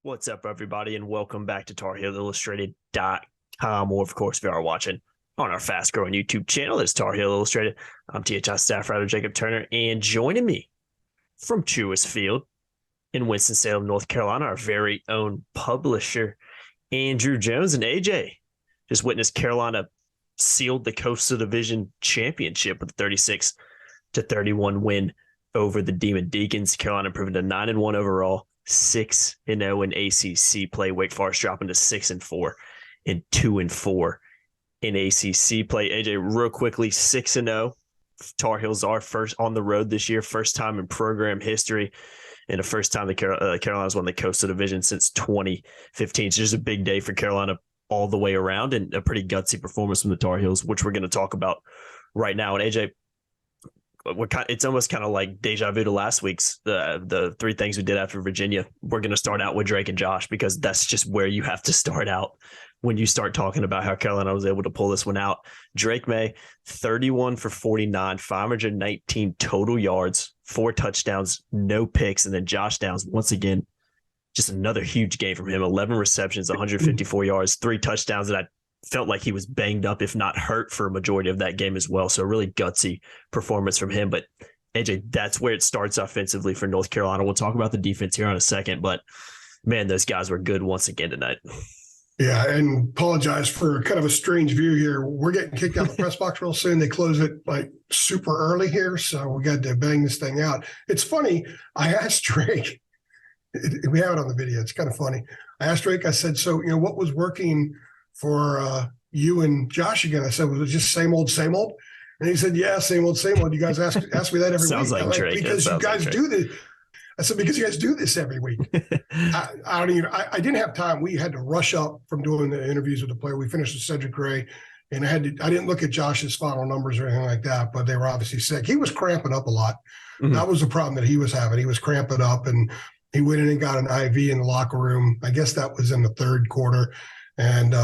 What's up, everybody, and welcome back to TarHeelIllustrated.com, or, of course, if you are watching on our fast-growing YouTube channel, it's Tar Heel Illustrated. I'm THI staff writer Jacob Turner, and joining me from Truist Field in Winston-Salem, North Carolina, our very own publisher, Andrew Jones. And AJ just witnessed Carolina sealed the Coastal Division championship with a 36-31 win over the Demon Deacons. Carolina improving to 9-1 overall. 6-0 in ACC play. Wake Forest dropping to 6-4 and 2-4 in ACC play. AJ, real quickly, 6-0. Tar Heels are first on the road this year, first time in program history, and the first time the Carolinas won the Coastal Division since 2015. So just a big day for Carolina all the way around, and a pretty gutsy performance from the Tar Heels, which we're going to talk about right now. And AJ, it's almost kind of like deja vu to last week's the three things we did after Virginia. We're going to start out with Drake and Josh, because that's just where you have to start out when you start talking about how Carolina was able to pull this one out. Drake May, 31 for 49, 519 total yards, 4 touchdowns, no picks. And then Josh Downs, once again, just another huge game from him. 11 receptions, 154 yards, 3 touchdowns. And I felt like he was banged up, if not hurt, for a majority of that game as well. So a really gutsy performance from him. But AJ, that's where it starts offensively for North Carolina. We'll talk about the defense here in a second, but man, those guys were good once again tonight. Yeah, and apologize for kind of a strange view here. We're getting kicked out of the press box real soon. They close it like super early here, so we got to bang this thing out. It's funny. I asked Drake, we have it on the video. It's kind of funny. I asked Drake, I said, so, what was working for you and Josh again? I said, was it just same old, same old? And he said, yeah, same old, same old. You guys ask me that every Sounds week. Like Drake. Because you guys do this. I said, because you guys do this every week. I didn't have time. We had to rush up from doing the interviews with the player. We finished with Cedric Gray, and I didn't look at Josh's final numbers or anything like that, but they were obviously sick. He was cramping up a lot. Mm-hmm. That was the problem that he was having. He was cramping up, and he went in and got an IV in the locker room. I guess that was in the third quarter, and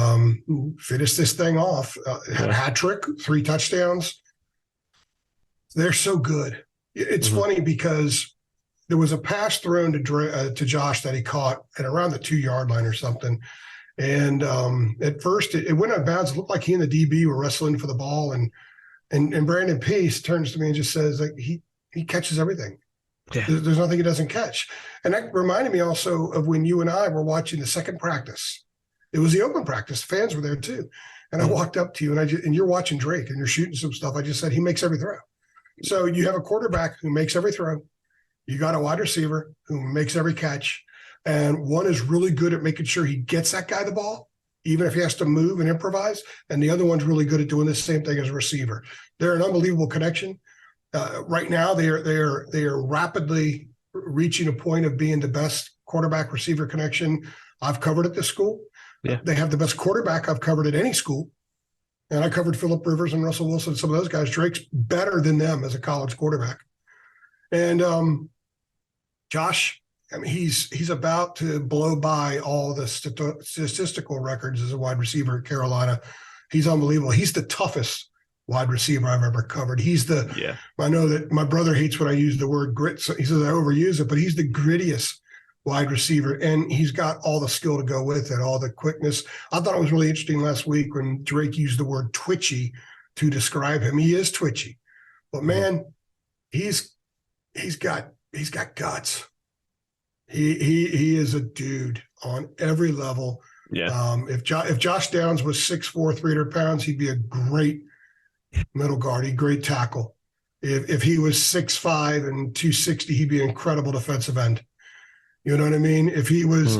finished this thing off. Had a hat trick, 3 touchdowns. They're so good. It's funny because there was a pass thrown to Josh that he caught at around the 2-yard line or something. And at first it went out of bounds. It looked like he and the DB were wrestling for the ball. And Brandon Peace turns to me and just says, like, he catches everything. Yeah. There's nothing he doesn't catch. And that reminded me also of when you and I were watching the second practice. It was the open practice. The fans were there too. And I walked up to you and you're watching Drake and you're shooting some stuff. I just said, he makes every throw. So you have a quarterback who makes every throw. You got a wide receiver who makes every catch, and one is really good at making sure he gets that guy the ball, even if he has to move and improvise, and the other one's really good at doing the same thing as a receiver. They're an unbelievable connection. Right now, they are rapidly reaching a point of being the best quarterback-receiver connection I've covered at this school. Yeah. They have the best quarterback I've covered at any school, and I covered Phillip Rivers and Russell Wilson, some of those guys. Drake's better than them as a college quarterback. And Josh, I mean, he's about to blow by all the statistical records as a wide receiver at Carolina. He's unbelievable. He's the toughest wide receiver I've ever covered. I know that my brother hates when I use the word grit, so he says I overuse it, but he's the grittiest wide receiver, and he's got all the skill to go with it, all the quickness. I thought it was really interesting last week when Drake used the word twitchy to describe him. He is twitchy, but man, he's got guts. He is a dude on every level. Yeah. If Josh Downs was 6'4", 300 pounds, he'd be a great middle guard. He'd great tackle. If he was 6'5" and 260, he'd be an incredible defensive end. You know what I mean? If he was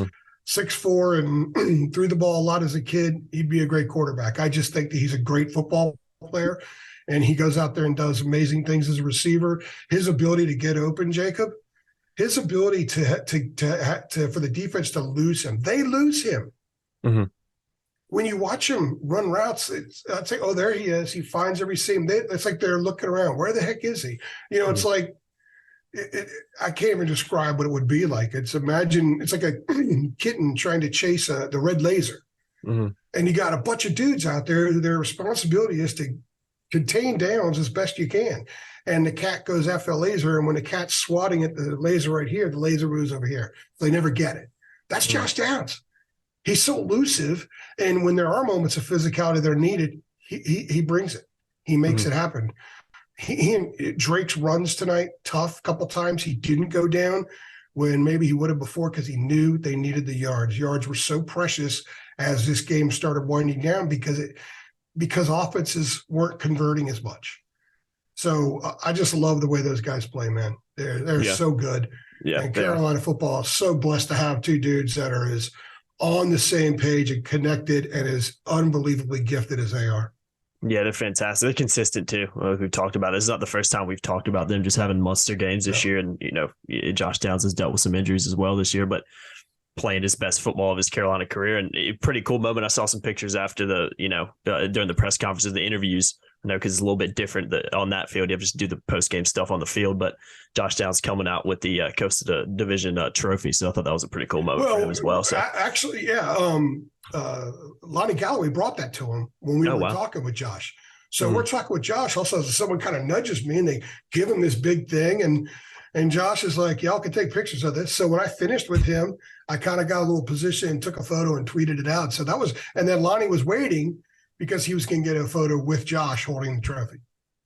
6'4" and threw the ball a lot as a kid, he'd be a great quarterback. I just think that he's a great football player. And he goes out there and does amazing things as a receiver. His ability to get open, Jacob, his ability to for the defense to lose him. They lose him. Mm-hmm. When you watch him run routes, I'd say, oh, there he is. He finds every seam. It's like they're looking around. Where the heck is he? It's like, I can't even describe what it would be like. It's like a kitten trying to chase the red laser. Mm-hmm. And you got a bunch of dudes out there who their responsibility is to contain downs as best you can. And the cat goes after the laser, and when the cat's swatting at the laser right here, the laser moves over here. So they never get it. That's Josh Downs. He's so elusive, and when there are moments of physicality that are needed, he brings it. He makes it happen. Drake's runs tonight, tough. A couple times he didn't go down when maybe he would have before because he knew they needed the yards. Yards were so precious as this game started winding down because offenses weren't converting as much. So I just love the way those guys play, man. They're so good. Yeah, and Carolina football is so blessed to have two dudes that are as on the same page and connected and as unbelievably gifted as they are. Yeah, they're fantastic. They're consistent too. We've talked about it. It's not the first time we've talked about them just having monster games this year. And, Josh Downs has dealt with some injuries as well this year, but playing his best football of his Carolina career. And a pretty cool moment. I saw some pictures after during the press conferences, the interviews, because it's a little bit different on that field. You have to do the post-game stuff on the field, but Josh Downs coming out with the Coastal Division trophy. So I thought that was a pretty cool moment for him as well. So actually, Lonnie Galloway brought that to him when we were talking with Josh. So we're talking with Josh. Also, someone kind of nudges me and they give him this big thing. And Josh is like, y'all can take pictures of this. So when I finished with him, I kind of got a little position and took a photo and tweeted it out. So and then Lonnie was waiting because he was going to get a photo with Josh holding the trophy.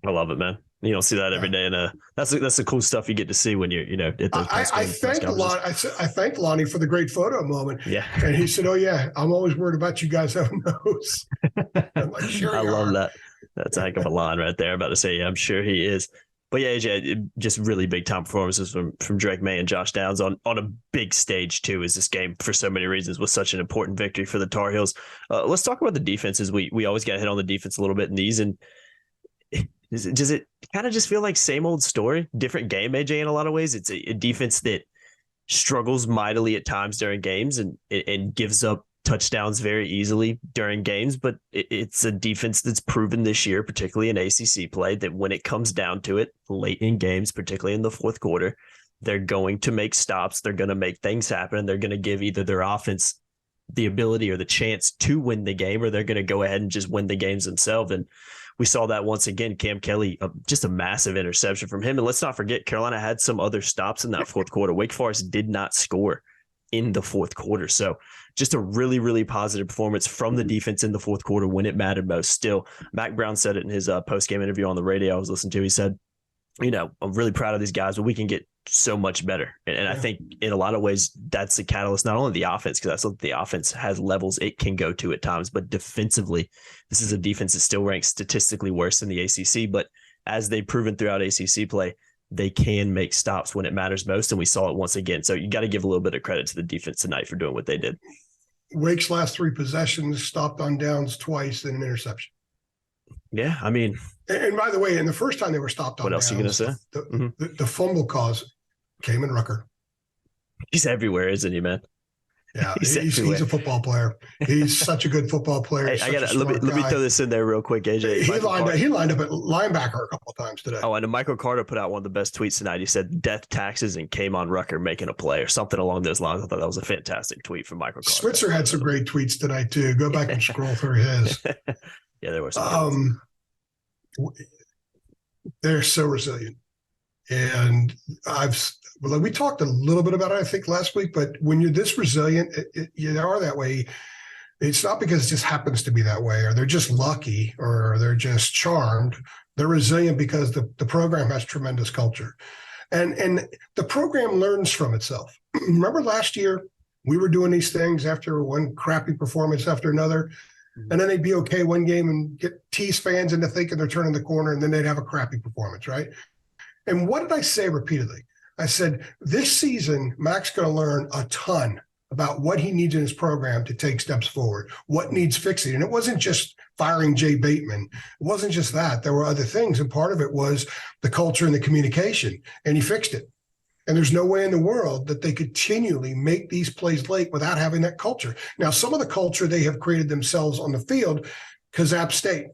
I love it, man. You don't see that every day, and that's the cool stuff you get to see when you're at those. I thanked Lonnie for the great photo moment. Yeah, and he said, "Oh yeah, I'm always worried about you guys having those." I'm like, sure, I love that. That's a heck of a line right there. I'm about to say, yeah, I'm sure he is. But yeah, AJ, just really big time performances from Drake May and Josh Downs on a big stage too. Is this game for so many reasons was such an important victory for the Tar Heels. Let's talk about the defenses. We always got hit on the defense a little bit in these, and does it kind of just feel like same old story, different game, AJ, in a lot of ways? It's a defense that struggles mightily at times during games and gives up touchdowns very easily during games, but it's a defense that's proven this year, particularly in ACC play, that when it comes down to it, late in games, particularly in the fourth quarter, they're going to make stops, they're going to make things happen, and they're going to give either their offense the ability or the chance to win the game, or they're going to go ahead and just win the games themselves. And we saw that once again. Cam Kelly, just a massive interception from him. And let's not forget, Carolina had some other stops in that fourth quarter. Wake Forest did not score in the fourth quarter. So just a really, really positive performance from the defense in the fourth quarter when it mattered most. Still, Mac Brown said it in his post-game interview on the radio I was listening to. He said, I'm really proud of these guys, but we can get so much better. And I think in a lot of ways, that's the catalyst, not only the offense, because that's what the offense has levels it can go to at times, but defensively, this is a defense that still ranks statistically worse than the ACC. But as they've proven throughout ACC play, they can make stops when it matters most. And we saw it once again. So you got to give a little bit of credit to the defense tonight for doing what they did. Wake's last three possessions stopped on downs twice and an interception. Yeah, I mean. And by the way, and the first time they were stopped on what else downs, are you going to say? The fumble cause came in Rucker. He's everywhere, isn't he, man? Yeah, he's a football player. He's such a good football player. Hey, let me throw this in there real quick, AJ. He lined up at linebacker a couple of times today. Oh, and Michael Carter put out one of the best tweets tonight. He said, "Death, taxes, and came on Rucker making a play," or something along those lines. I thought that was a fantastic tweet from Michael Carter. Switzer had some great tweets tonight too. Go back and scroll through his. Yeah, there were some. They're so resilient, and we talked a little bit about it, I think, last week. But when you're this resilient, you are that way. It's not because it just happens to be that way, or they're just lucky, or they're just charmed. They're resilient because the program has tremendous culture, and the program learns from itself. Remember last year we were doing these things after one crappy performance after another. And then they'd be okay one game and tease fans into thinking they're turning the corner, and then they'd have a crappy performance, right? And what did I say repeatedly? I said, this season, Mac's going to learn a ton about what he needs in his program to take steps forward, what needs fixing. And it wasn't just firing Jay Bateman. It wasn't just that. There were other things, and part of it was the culture and the communication, and he fixed it. And there's no way in the world that they continually make these plays late without having that culture. Now, some of the culture they have created themselves on the field, because App State,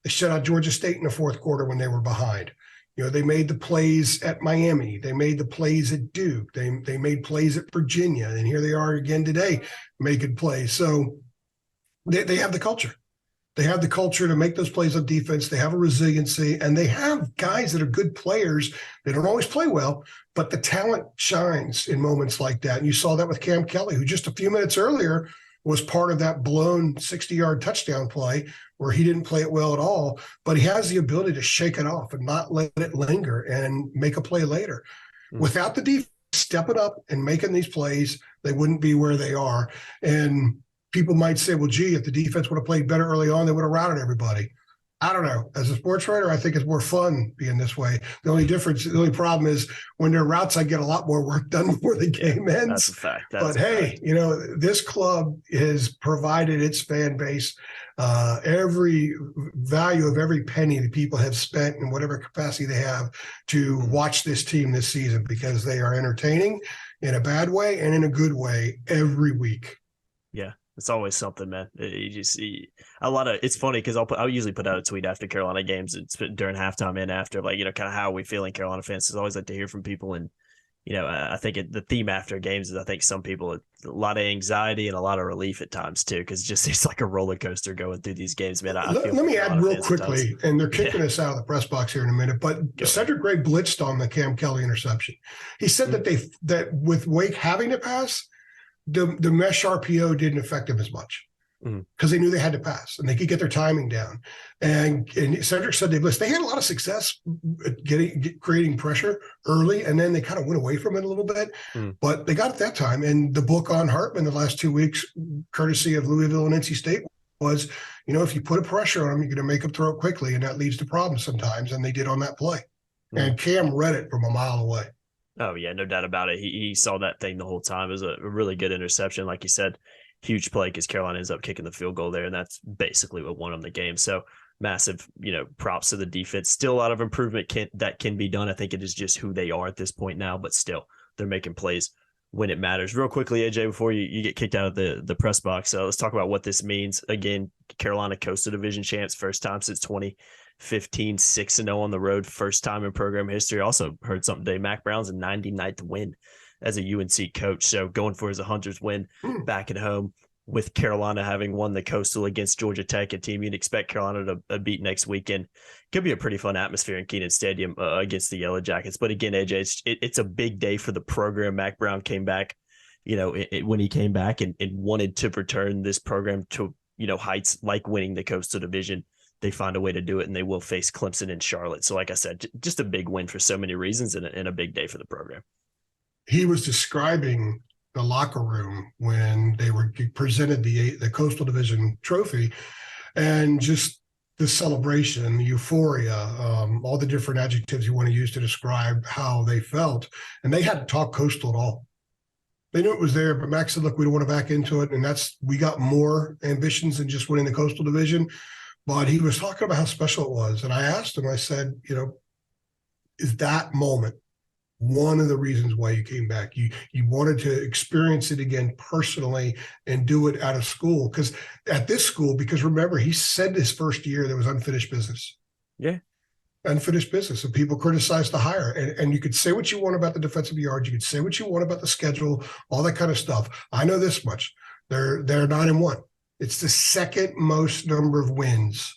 they shut out Georgia State in the fourth quarter when they were behind. They made the plays at Miami. They made the plays at Duke. They made plays at Virginia. And here they are again today making plays. So they have the culture. They have the culture to make those plays on defense. They have a resiliency, and they have guys that are good players. They don't always play well, but the talent shines in moments like that. And you saw that with Cam Kelly, who just a few minutes earlier was part of that blown 60-yard touchdown play where he didn't play it well at all, but he has the ability to shake it off and not let it linger and make a play later. Without the defense stepping up and making these plays, they wouldn't be where they are. And people might say, well, gee, if the defense would have played better early on, they would have routed everybody. I don't know. As a sports writer, I think it's more fun being this way. The only problem is when there are routes, I get a lot more work done before the game ends. That's a fact. But hey, this club has provided its fan base every value of every penny that people have spent in whatever capacity they have to watch this team this season, because they are entertaining in a bad way and in a good way every week. Yeah. It's always something, man. You just see a lot of. It's funny because I'll usually put out a tweet after Carolina games. It's during halftime and after, like, kind of how are we feeling, Carolina fans. I always like to hear from people, and I think the theme after games is, I think some people, a lot of anxiety and a lot of relief at times too, because it's like a roller coaster going through these games, man. Let me add real quickly, and they're kicking us out of the press box here in a minute, but Cedric Gray blitzed on the Cam Kelly interception. He said that with Wake having to pass, the mesh RPO didn't affect them as much because they knew they had to pass and they could get their timing down. And Cedric said they had a lot of success at creating pressure early, and then they kind of went away from it a little bit. But they got it that time. And the book on Hartman the last 2 weeks, courtesy of Louisville and NC State, was, if you put a pressure on them, you're going to make them throw it quickly, and that leads to problems sometimes. And they did on that play. And Cam read it from a mile away. Oh, yeah, no doubt about it. He saw that thing the whole time. It was a really good interception. Like you said, huge play because Carolina ends up kicking the field goal there, and that's basically what won them the game. So massive, props to the defense. Still a lot of improvement that can be done. I think it is just who they are at this point now, but still they're making plays when it matters. Real quickly, AJ, before you get kicked out of the press box, let's talk about what this means. Again, Carolina Coastal Division champs, first time since 2015, 6-0 on the road, first time in program history. Also heard something today, Mac Brown's 99th win as a UNC coach. So going for his 100th win back at home, with Carolina having won the Coastal against Georgia Tech, a team you'd expect Carolina to beat next weekend. Could be a pretty fun atmosphere in Kenan Stadium against the Yellow Jackets. But again, AJ, it's a big day for the program. Mac Brown came back, when he came back and wanted to return this program to, heights like winning the Coastal Division. They find a way to do it, and they will face Clemson and Charlotte. So like I said, just a big win for so many reasons, and a big day for the program. He was describing the locker room when they were presented the Coastal Division trophy, and just the celebration, the euphoria, all the different adjectives you want to use to describe how they felt. And they hadn't talked Coastal at all. They knew it was there, but Max said, look, we don't want to back into it. And we got more ambitions than just winning the Coastal Division. But he was talking about how special it was. And I asked him, I said, is that moment one of the reasons why you came back? You wanted to experience it again personally and do it out of school, because at this school, because remember, he said his first year there was unfinished business. Yeah. Unfinished business, and people criticized the hire. And you could say what you want about the defensive yards, you could say what you want about the schedule, all that kind of stuff. I know this much. They're 9-1. It's the second most number of wins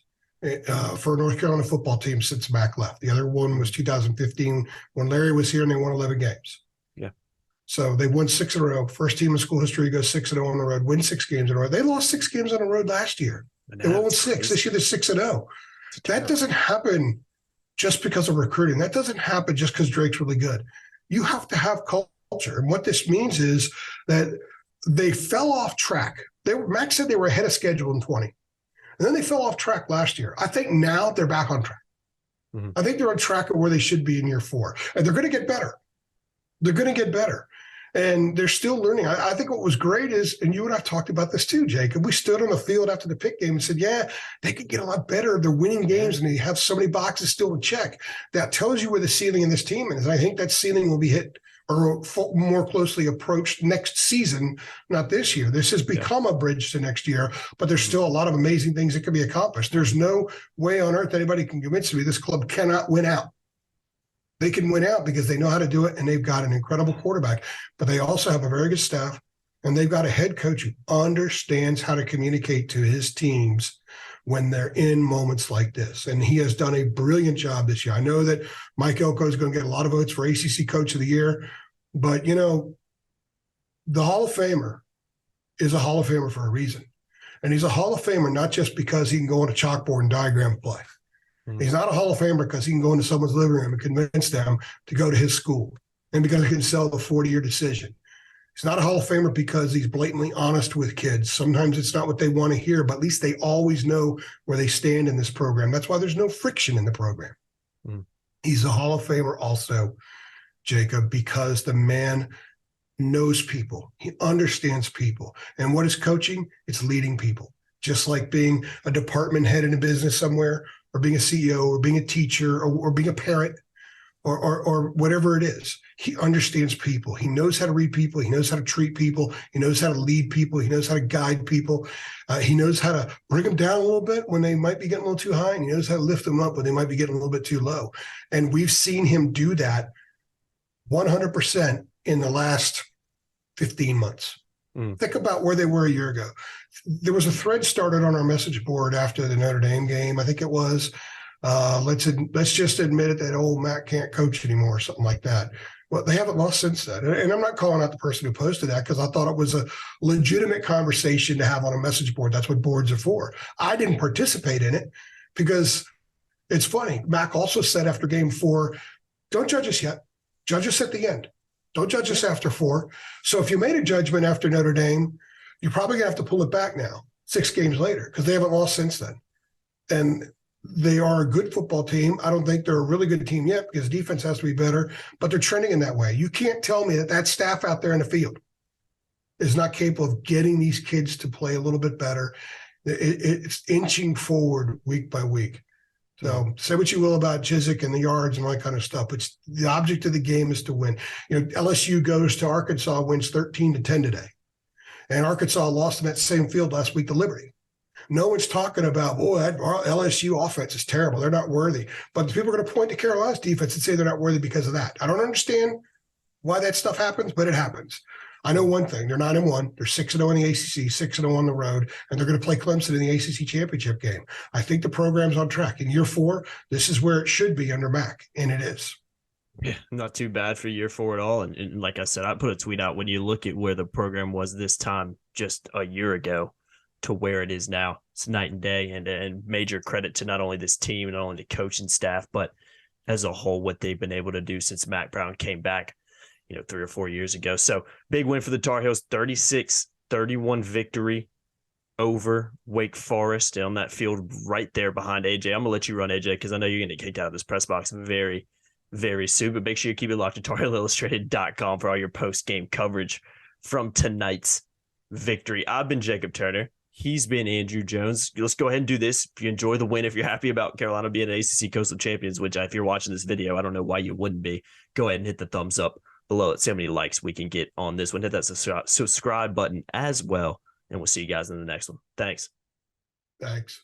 for a North Carolina football team since Mac left. The other one was 2015 when Larry was here, and they won 11 games. Yeah. So they won 6 in a row. First team in school history goes 6-0 on the road, win 6 games in a row. They lost 6 games on the road last year. They won 6. This year they're 6-0. That doesn't happen just because of recruiting. That doesn't happen just because Drake's really good. You have to have culture. And what this means is that they fell off track. Mac said they were ahead of schedule in 20. And then they fell off track last year. I think now they're back on track. I think they're on track of where they should be in year 4. And they're going to get better. They're going to get better. And they're still learning. I think what was great is, and you and I talked about this too, Jacob, we stood on the field after the Pitt game and said, yeah, they could get a lot better. They're winning games, and they have so many boxes still to check. That tells you where the ceiling in this team is. And I think that ceiling will be hit or more closely approached next season, not this year. This has become a bridge to next year, but there's still a lot of amazing things that can be accomplished. There's no way on earth anybody can convince me this club cannot win out. They can win out because they know how to do it, and they've got an incredible quarterback, but they also have a very good staff, and they've got a head coach who understands how to communicate to his teams when they're in moments like this. And he has done a brilliant job this year. I know that Mike Elko is going to get a lot of votes for ACC Coach of the Year, but, you know, the Hall of Famer is a Hall of Famer for a reason. And he's a Hall of Famer not just because he can go on a chalkboard and diagram a play. He's not a Hall of Famer because he can go into someone's living room and convince them to go to his school and because he can sell the 40-year decision. He's not a Hall of Famer because he's blatantly honest with kids. Sometimes it's not what they want to hear, but at least they always know where they stand in this program. That's why there's no friction in the program. He's a Hall of Famer also, Jacob, because the man knows people. He understands people. And what is coaching? It's leading people. Just like being a department head in a business somewhere, or being a CEO, or being a teacher, or being a parent, or whatever it is. He understands people. He knows how to read people. He knows how to treat people. He knows how to lead people. He knows how to guide people. He knows how to bring them down a little bit when they might be getting a little too high, and he knows how to lift them up when they might be getting a little bit too low. And we've seen him do that 100% in the last 15 months. Think about where they were a year ago. There was a thread started on our message board after the Notre Dame game. I think it was, let's just admit it that old Matt can't coach anymore, or something like that. Well, they haven't lost since then. And I'm not calling out the person who posted that because I thought it was a legitimate conversation to have on a message board. That's what boards are for. I didn't participate in it because it's funny. Mac also said after game 4, don't judge us yet. Judge us at the end. Don't judge us after 4. So if you made a judgment after Notre Dame, you're probably going to have to pull it back now, 6 games later, because they haven't lost since then. And they are a good football team. I don't think they're a really good team yet because defense has to be better, but they're trending in that way. You can't tell me that staff out there in the field is not capable of getting these kids to play a little bit better. It's inching forward week by week. So say what you will about Chizik and the yards and all that kind of stuff, but the object of the game is to win. You know, LSU goes to Arkansas, wins 13-10 today. And Arkansas lost in that same field last week to Liberty. No one's talking about, that LSU offense is terrible. They're not worthy. But people are going to point to Carolina's defense and say they're not worthy because of that. I don't understand why that stuff happens, but it happens. I know one thing. They're 9-1. They're 6-0 in the ACC, 6-0 on the road, and they're going to play Clemson in the ACC championship game. I think the program's on track. In year 4, this is where it should be under Mac, and it is. Yeah, not too bad for year 4 at all. And like I said, I put a tweet out when you look at where the program was this time just a year ago to where it is now. It's night and day, and major credit to not only this team and not only the coaching staff, but as a whole, what they've been able to do since Mac Brown came back, 3 or 4 years ago. So big win for the Tar Heels, 36-31 victory over Wake Forest on that field right there behind AJ. I'm going to let you run, AJ, because I know you're going to get kicked out of this press box very, very soon. But make sure you keep it locked to TarHeelIllustrated.com for all your post-game coverage from tonight's victory. I've been Jacob Turner. He's been Andrew Jones. Let's go ahead and do this. If you enjoy the win, if you're happy about Carolina being ACC Coastal Champions, which if you're watching this video, I don't know why you wouldn't be, go ahead and hit the thumbs up below. Let's see how many likes we can get on this one. Hit that subscribe button as well, and we'll see you guys in the next one. Thanks. Thanks.